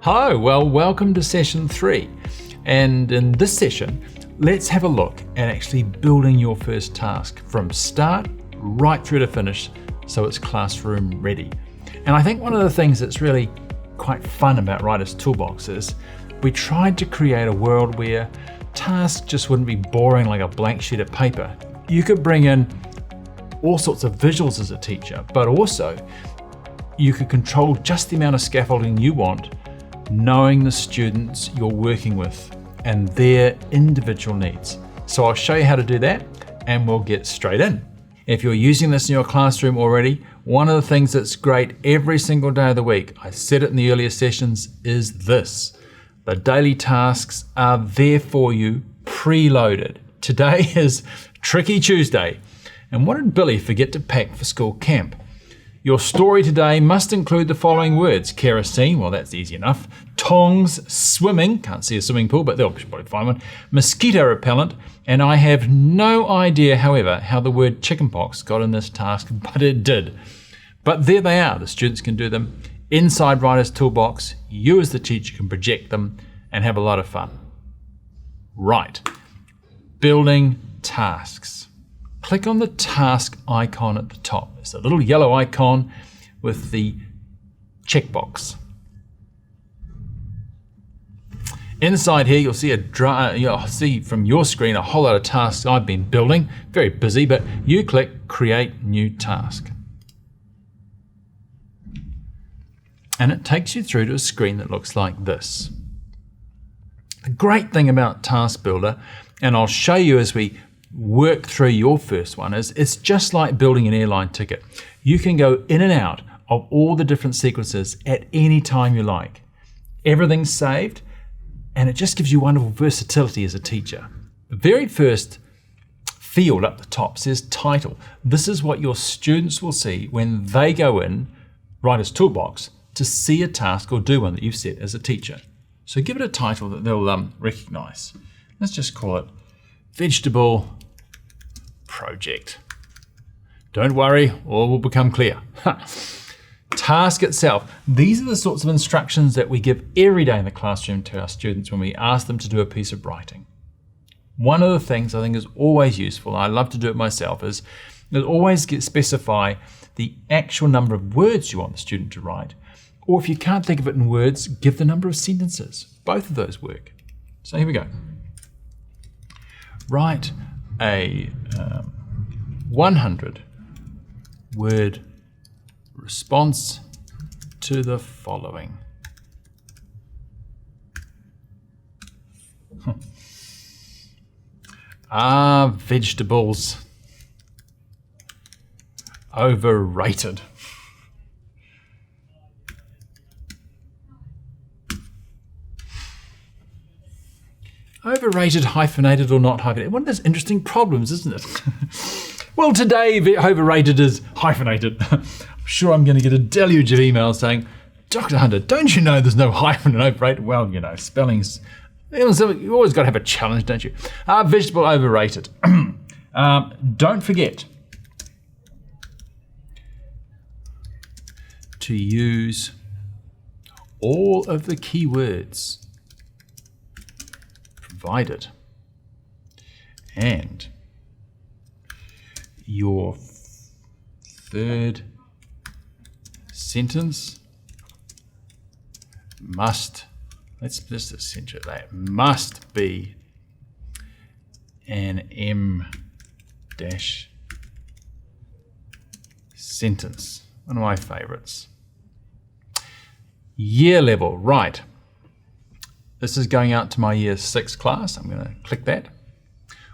Hello, well, welcome to session 3. And in this session, let's have a look at actually building your first task from start right through to finish so it's classroom ready. And I think one of the things that's really quite fun about Writer's Toolbox is we tried to create a world where tasks just wouldn't be boring like a blank sheet of paper. You could bring in all sorts of visuals as a teacher, but also you could control just the amount of scaffolding you want, knowing the students you're working with and their individual needs. So I'll show you how to do that and we'll get straight in. If you're using this in your classroom already, one of the things that's great every single day of the week, I said it in the earlier sessions, is this. The daily tasks are there for you, preloaded. Today is Tricky Tuesday. And what did Billy forget to pack for school camp? Your story today must include the following words: kerosene, well that's easy enough, tongs, swimming, can't see a swimming pool but they'll probably find one, mosquito repellent, and I have no idea however how the word chickenpox got in this task, but it did. But there they are, the students can do them inside Writer's Toolbox, you as the teacher can project them and have a lot of fun. Right, building tasks. Click on the task icon at the top. It's a little yellow icon with the checkbox. Inside here, you'll see from your screen a whole lot of tasks I've been building. Very busy, but you click Create New Task. And it takes you through to a screen that looks like this. The great thing about Task Builder, and I'll show you as we work through your first one, is it's just like building an airline ticket. You can go in and out of all the different sequences at any time you like. Everything's saved and it just gives you wonderful versatility as a teacher. The very first field up the top says title. This is what your students will see when they go in Writer's Toolbox to see a task or do one that you've set as a teacher. So give it a title that they'll recognize. Let's just call it Vegetable Project. Don't worry, all will become clear. Task itself. These are the sorts of instructions that we give every day in the classroom to our students when we ask them to do a piece of writing. One of the things I think is always useful, and I love to do it myself, is always specify the actual number of words you want the student to write. Or if you can't think of it in words, give the number of sentences. Both of those work. So here we go. Write a 100 word response to the following. Are vegetables overrated? Overrated, hyphenated or not hyphenated? One of those interesting problems, isn't it? Well, today overrated is hyphenated. I'm sure I'm going to get a deluge of emails saying, Dr. Hunter, don't you know there's no hyphen in overrated? Well, you know, spelling's, you always got to have a challenge, don't you? Vegetable overrated. Don't forget to use all of the keywords provided, and your third sentence must, let's just accentuate that, must be an M- sentence. One of my favorites. Year level, right. This is going out to my year 6 class. I'm going to click that.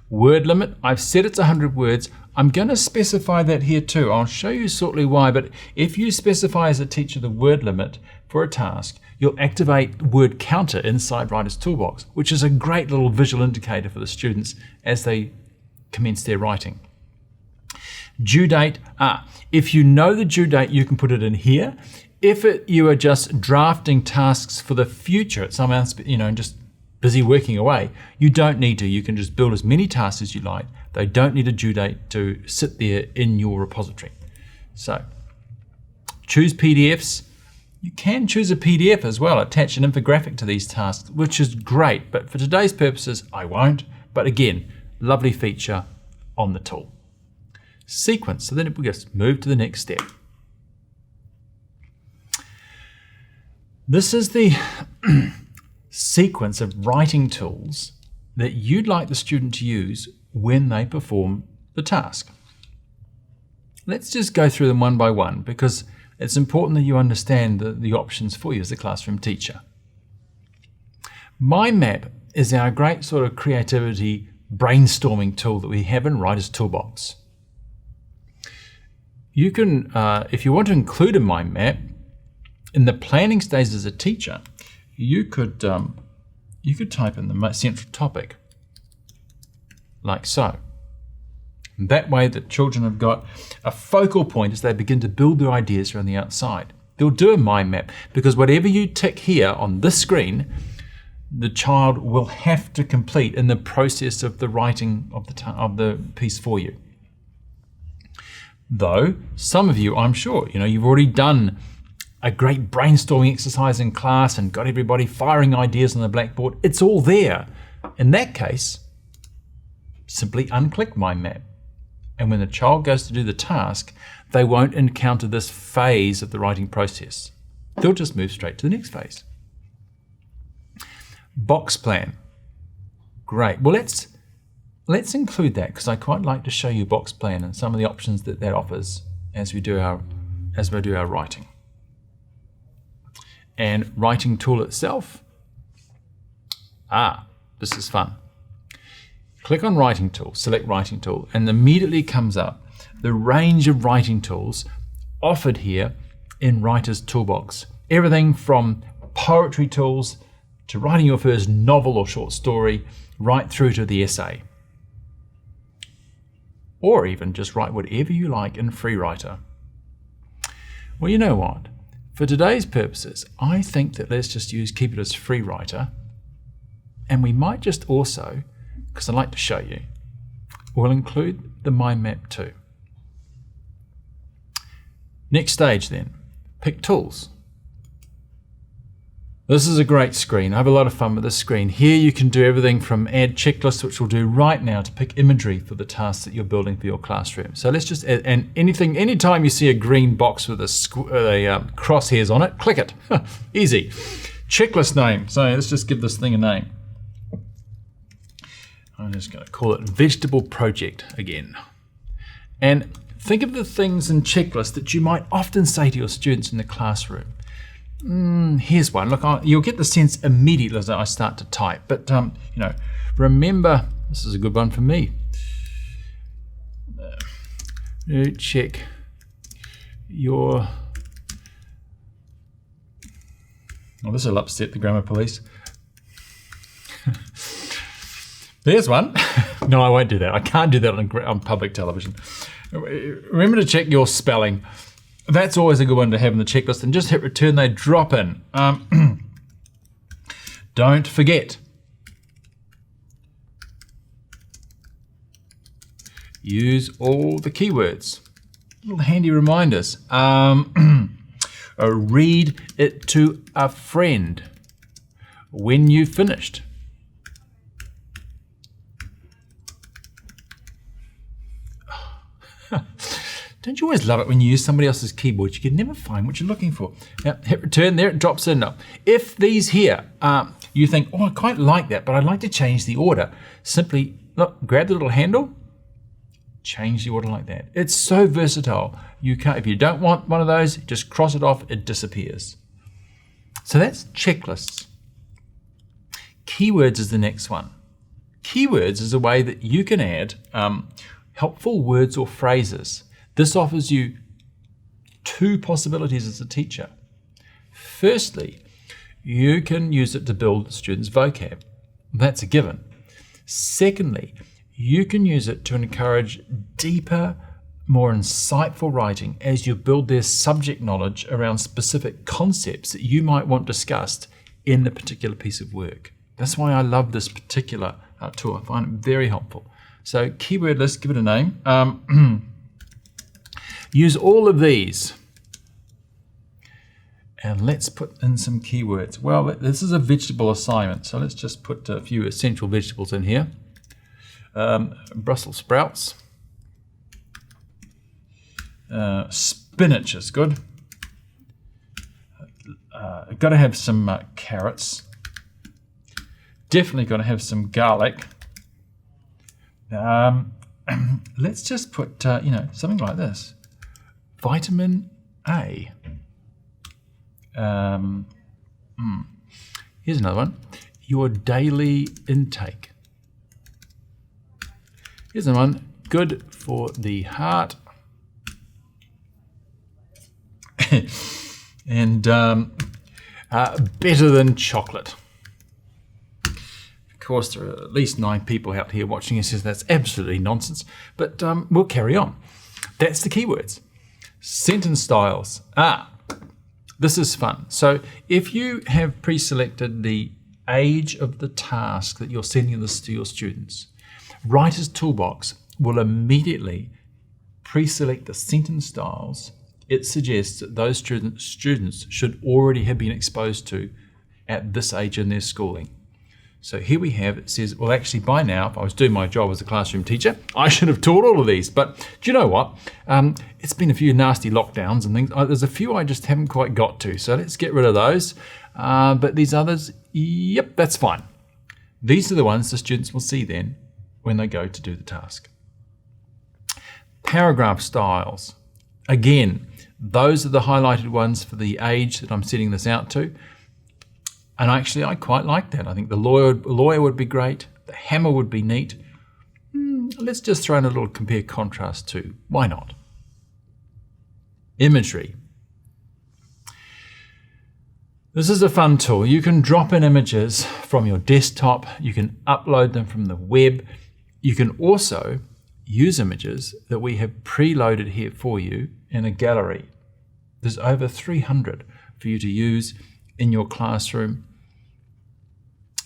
Word limit, I've said it's 100 words. I'm going to specify that here too. I'll show you shortly why, but if you specify as a teacher the word limit for a task, you'll activate word counter inside Writer's Toolbox, which is a great little visual indicator for the students as they commence their writing. Due date, if you know the due date, you can put it in here. If you are just drafting tasks for the future, someone else, just busy working away, you don't need to. You can just build as many tasks as you like. They don't need a due date to sit there in your repository. So choose PDFs. You can choose a PDF as well, attach an infographic to these tasks, which is great, but for today's purposes, I won't. But again, lovely feature on the tool. Sequence, so then we just move to the next step. This is the sequence of writing tools that you'd like the student to use when they perform the task. Let's just go through them one by one because it's important that you understand the options for you as a classroom teacher. Mind Map is our great sort of creativity brainstorming tool that we have in Writer's Toolbox. You can, if you want to include a mind map, in the planning stage as a teacher, you could type in the central topic, like so. That way the children have got a focal point as they begin to build their ideas around the outside. They'll do a mind map because whatever you tick here on this screen, the child will have to complete in the process of the writing of the piece for you. Though some of you, I'm sure, you've already done a great brainstorming exercise in class and got everybody firing ideas on the blackboard. It's all there. In that case, simply unclick Mind Map. And when the child goes to do the task, they won't encounter this phase of the writing process. They'll just move straight to the next phase. Box plan. Great. Well, let's include that because I quite like to show you box plan and some of the options that offers as we do our writing. And writing tool itself. This is fun. Click on Writing Tool, select Writing Tool, and immediately comes up the range of writing tools offered here in Writer's Toolbox. Everything from poetry tools to writing your first novel or short story, right through to the essay. Or even just write whatever you like in FreeWriter. Well, you know what? For today's purposes, I think that let's just keep it as FreeWriter, and we might just also, because I'd like to show you, we'll include the mind map too. Next stage then, pick tools. This is a great screen. I have a lot of fun with this screen. Here you can do everything from add checklists, which we'll do right now, to pick imagery for the tasks that you're building for your classroom. So let's just add, and anytime you see a green box with a crosshairs on it, click it. Easy. Checklist name. So let's just give this thing a name. I'm just going to call it Vegetable Project again. And think of the things in checklists that you might often say to your students in the classroom. Here's one. Look, you'll get the sense immediately as I start to type. But remember, this is a good one for me. Check your. Well, this will upset the grammar police. There's one. No, I won't do that. I can't do that on public television. Remember to check your spelling. That's always a good one to have in the checklist, and just hit return, they drop in. Don't forget. Use all the keywords. Little handy reminders. Read it to a friend when you've finished. Don't you always love it when you use somebody else's keyboard? You can never find what you're looking for. Now, hit return, there it drops in. Now, if these here, you think, I quite like that, but I'd like to change the order. Simply, look, grab the little handle, change the order like that. It's so versatile. You can't, if you don't want one of those, just cross it off, it disappears. So that's checklists. Keywords is the next one. Keywords is a way that you can add helpful words or phrases. This offers you two possibilities as a teacher. Firstly, you can use it to build students' vocab. That's a given. Secondly, you can use it to encourage deeper, more insightful writing as you build their subject knowledge around specific concepts that you might want discussed in the particular piece of work. That's why I love this particular tool. I find it very helpful. So keyword list, give it a name. Use all of these. And let's put in some keywords. Well, this is a vegetable assignment, so let's just put a few essential vegetables in here. Brussels sprouts. Spinach is good. Got to have some carrots. Definitely got to have some garlic. Let's just put, something like this. Vitamin A. Here's another one. Your daily intake. Here's another one. Good for the heart. And better than chocolate. Of course, there are at least 9 people out here watching and says that's absolutely nonsense, but we'll carry on. That's the keywords. Sentence styles. This is fun. So if you have pre-selected the age of the task that you're sending this to your students, Writer's Toolbox will immediately pre-select the sentence styles it suggests that those students should already have been exposed to at this age in their schooling. So here we have, it says, well, actually by now, if I was doing my job as a classroom teacher, I should have taught all of these. But do you know what? It's been a few nasty lockdowns and things. There's a few I just haven't quite got to. So let's get rid of those. But these others, yep, that's fine. These are the ones the students will see then when they go to do the task. Paragraph styles. Again, those are the highlighted ones for the age that I'm setting this out to. And actually, I quite like that. I think the lawyer would be great. The hammer would be neat. Let's just throw in a little compare contrast too. Why not? Imagery. This is a fun tool. You can drop in images from your desktop. You can upload them from the web. You can also use images that we have preloaded here for you in a gallery. There's over 300 for you to use in your classroom.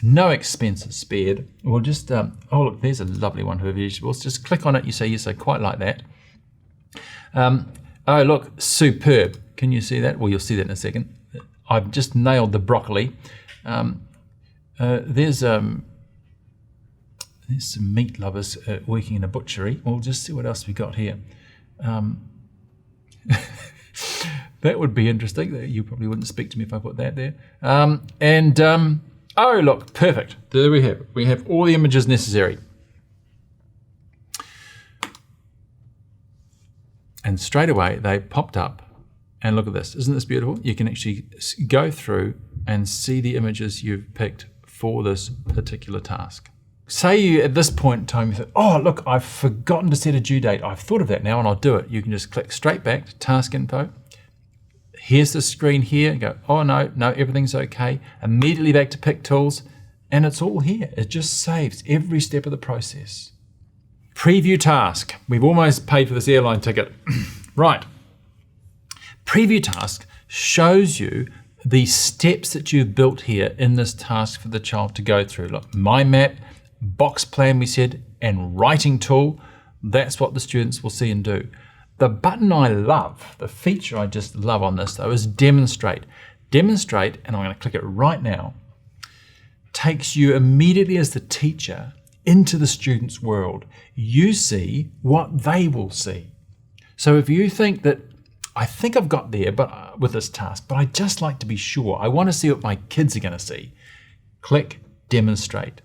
No expenses spared. We'll just, oh look, there's a lovely one for vegetables. Just click on it, you say, yes, I quite like that. Oh look, superb. Can you see that? Well, you'll see that in a second. I've just nailed the broccoli. There's some meat lovers working in a butchery. We'll just see what else we got here. That would be interesting. You probably wouldn't speak to me if I put that there. Oh, look, perfect. There we have it. We have all the images necessary. And straight away, they popped up. And look at this. Isn't this beautiful? You can actually go through and see the images you've picked for this particular task. Say you, at this point in time, you think, oh, look, I've forgotten to set a due date. I've thought of that now and I'll do it. You can just click straight back to task info. Here's the screen here. And go, oh, no, everything's okay. Immediately back to Pick Tools. And it's all here. It just saves every step of the process. Preview task. We've almost paid for this airline ticket. Right. Preview task shows you the steps that you've built here in this task for the child to go through. Look, mind map, box plan we said, and writing tool. That's what the students will see and do. The button I love, the feature I just love on this though, is demonstrate. Demonstrate, and I'm going to click it right now, takes you immediately as the teacher into the student's world. You see what they will see. So if you think that, I think I've got there but with this task, but I just like to be sure. I want to see what my kids are going to see. Click demonstrate.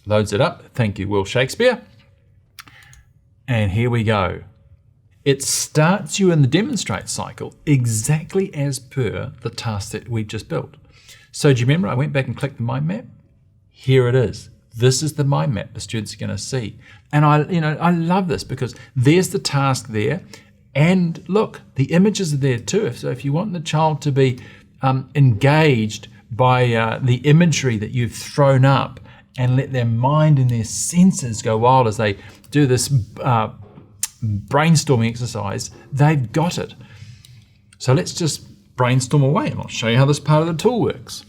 Loads it up. Thank you, Will Shakespeare. And here we go. It starts you in the demonstrate cycle exactly as per the task that we've just built. So do you remember I went back and clicked the mind map? Here it is. This is the mind map the students are going to see. And I love this because there's the task there. And look, the images are there too. So if you want the child to be engaged by the imagery that you've thrown up and let their mind and their senses go wild as they do this brainstorming exercise, they've got it. So let's just brainstorm away and I'll show you how this part of the tool works.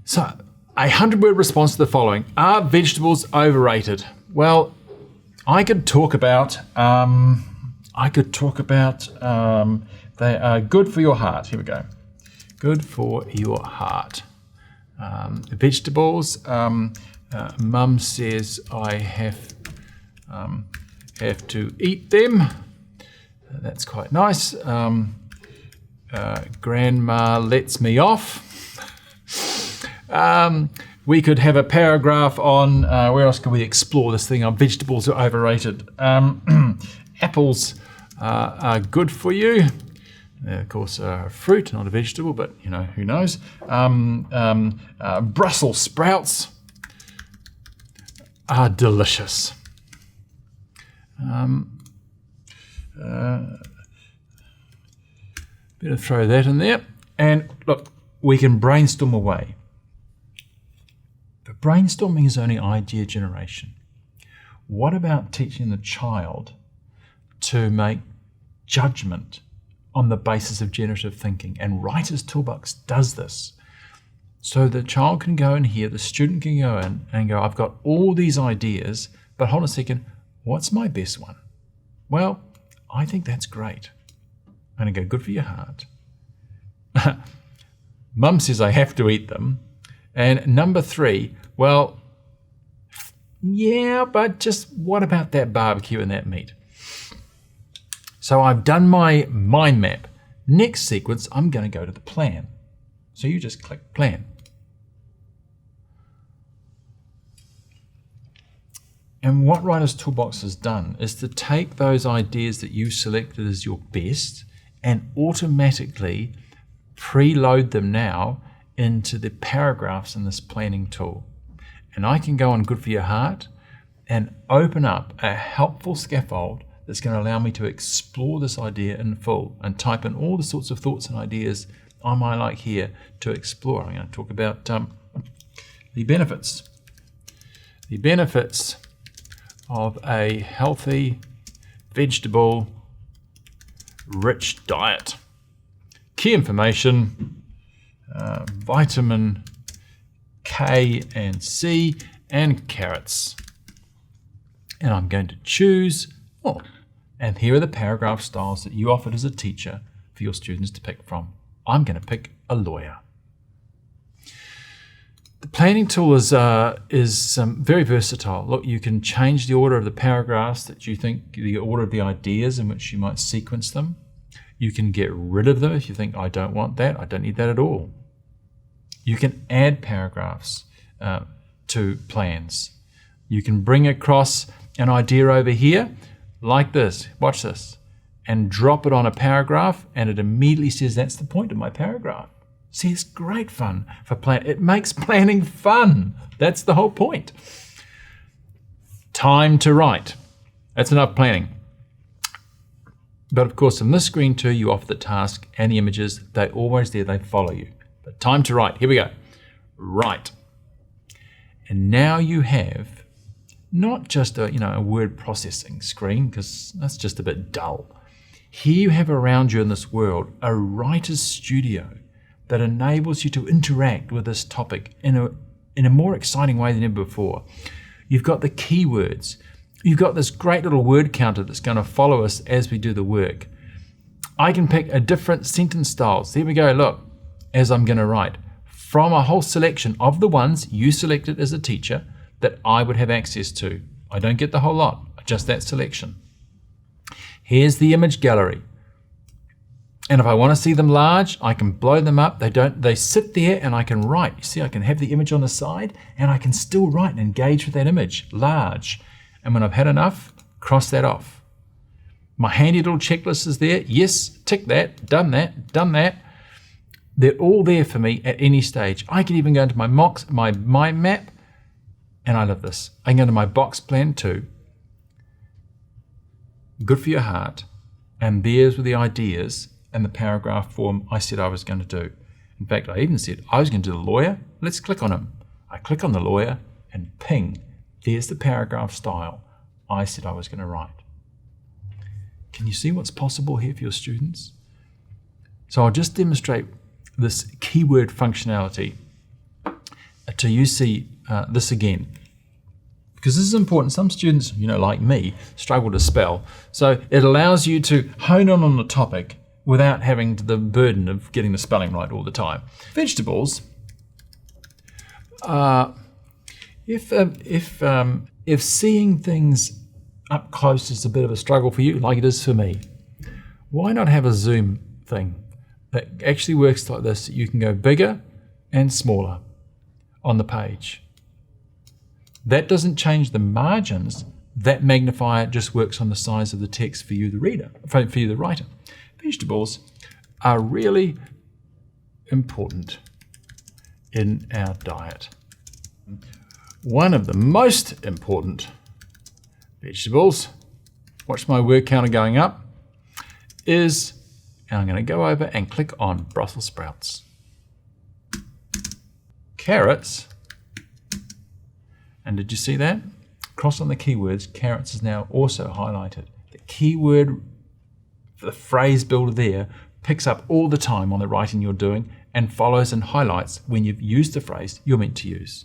So, a 100-word response to the following. Are vegetables overrated? Well, I could talk about, I I could talk about, they are good for your heart. Here we go. Good for your heart. Vegetables. Mum says I have to eat them. That's quite nice. Grandma lets me off. We could have a paragraph on, where else can we explore this thing on vegetables are overrated. Apples are good for you. Of course, fruit, not a vegetable, but you know, who knows. Brussels sprouts are delicious. Better throw that in there. And look, we can brainstorm away. But brainstorming is only idea generation. What about teaching the child to make judgment on the basis of generative thinking? And Writer's Toolbox does this. So the child can go in here, the student can go in and go, I've got all these ideas, but hold on a second, what's my best one? Well, I think that's great. I'm going to go, good for your heart. Mum says I have to eat them. And number 3, well, yeah, but just what about that barbecue and that meat? So I've done my mind map. Next sequence, I'm going to go to the plan. So you just click plan. And what Writer's Toolbox has done is to take those ideas that you selected as your best and automatically preload them now into the paragraphs in this planning tool. And I can go on Good for Your Heart and open up a helpful scaffold that's going to allow me to explore this idea in full and type in all the sorts of thoughts and ideas I might like here to explore. I'm going to talk about the benefits. The benefits of a healthy, vegetable, rich diet. Key information, vitamin K and C and carrots. And I'm going to choose, and here are the paragraph styles that you offered as a teacher for your students to pick from. I'm going to pick a lawyer. The planning tool is very versatile. Look, you can change the order of the paragraphs that you think, the order of the ideas in which you might sequence them. You can get rid of them if you think, I don't want that, I don't need that at all. You can add paragraphs to plans. You can bring across an idea over here, like this, watch this, and drop it on a paragraph, and it immediately says that's the point of my paragraph. See, it's great fun for planning. It makes planning fun. That's the whole point. Time to write. That's enough planning. But of course, in this screen too, you offer the task and the images. They're always there, they follow you. But time to write, here we go. Write. And now you have not just a word processing screen, because that's just a bit dull. Here you have around you in this world a writer's studio that enables you to interact with this topic in a more exciting way than ever before. You've got the keywords. You've got this great little word counter that's going to follow us as we do the work. I can pick a different sentence styles. There we go, look, as I'm going to write, from a whole selection of the ones you selected as a teacher that I would have access to. I don't get the whole lot, just that selection. Here's the image gallery. And if I want to see them large, I can blow them up. They sit there and I can write. You see, I can have the image on the side and I can still write and engage with that image, large. And when I've had enough, cross that off. My handy little checklist is there. Yes, tick that, done that, done that. They're all there for me at any stage. I can even go into my mind map, and I love this. I can go into my box plan too. Good for your heart. And there's were the ideas and the paragraph form I said I was going to do. In fact, I even said I was going to do the lawyer. Let's click on him. I click on the lawyer and ping. There's the paragraph style I said I was going to write. Can you see what's possible here for your students? So I'll just demonstrate this keyword functionality till you see this again. because this is important. Some students, like me, struggle to spell. So it allows you to hone in on the topic without having the burden of getting the spelling right all the time. Vegetables, if seeing things up close is a bit of a struggle for you, like it is for me, why not have a zoom thing that actually works like this? You can go bigger and smaller on the page. That doesn't change the margins. That magnifier just works on the size of the text for you, the reader, for you, the writer. Vegetables are really important in our diet. One of the most important vegetables, watch my word counter going up, is, and I'm going to go over and click on Brussels sprouts. Carrots, and did you see that? Cross on the keywords, carrots is now also highlighted. The keyword, the phrase builder there, picks up all the time on the writing you're doing and follows and highlights when you've used the phrase you're meant to use.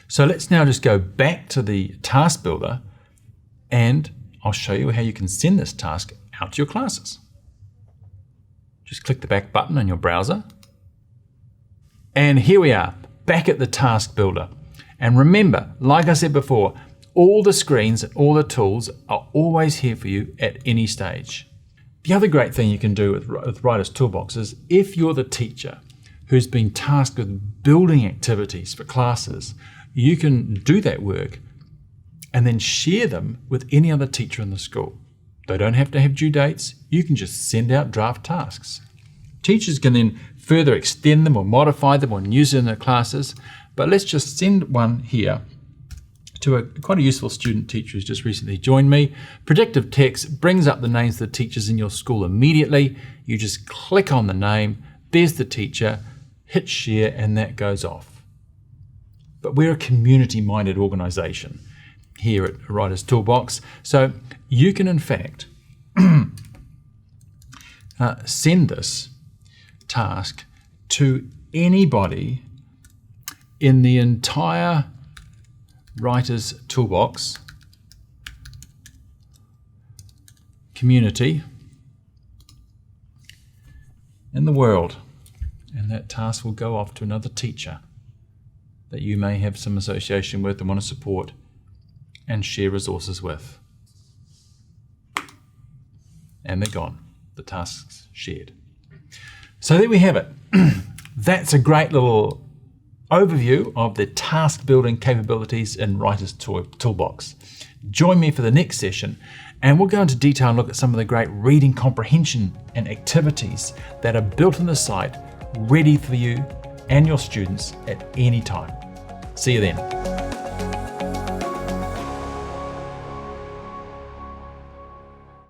So let's now just go back to the task builder and I'll show you how you can send this task out to your classes. Just click the back button on your browser. And here we are, back at the task builder. And remember, like I said before, all the screens and all the tools are always here for you at any stage. The other great thing you can do with Writer's Toolbox is if you're the teacher who's been tasked with building activities for classes, you can do that work and then share them with any other teacher in the school. They don't have to have due dates. You can just send out draft tasks. Teachers can then further extend them or modify them or use it in their classes. But let's just send one here to quite a useful student teacher who's just recently joined me. Predictive text brings up the names of the teachers in your school immediately. You just click on the name, there's the teacher, hit share, and that goes off. But we're a community-minded organization here at Writer's Toolbox, so you can in fact send this task to anybody in the entire Writer's Toolbox community in the world, and that task will go off to another teacher that you may have some association with and want to support and share resources with. And they're gone. The task's shared. So there we have it. That's a great little overview of the task building capabilities in Writer's Toolbox. Join me for the next session and we'll go into detail and look at some of the great reading comprehension and activities that are built in the site, ready for you and your students at any time. See you then.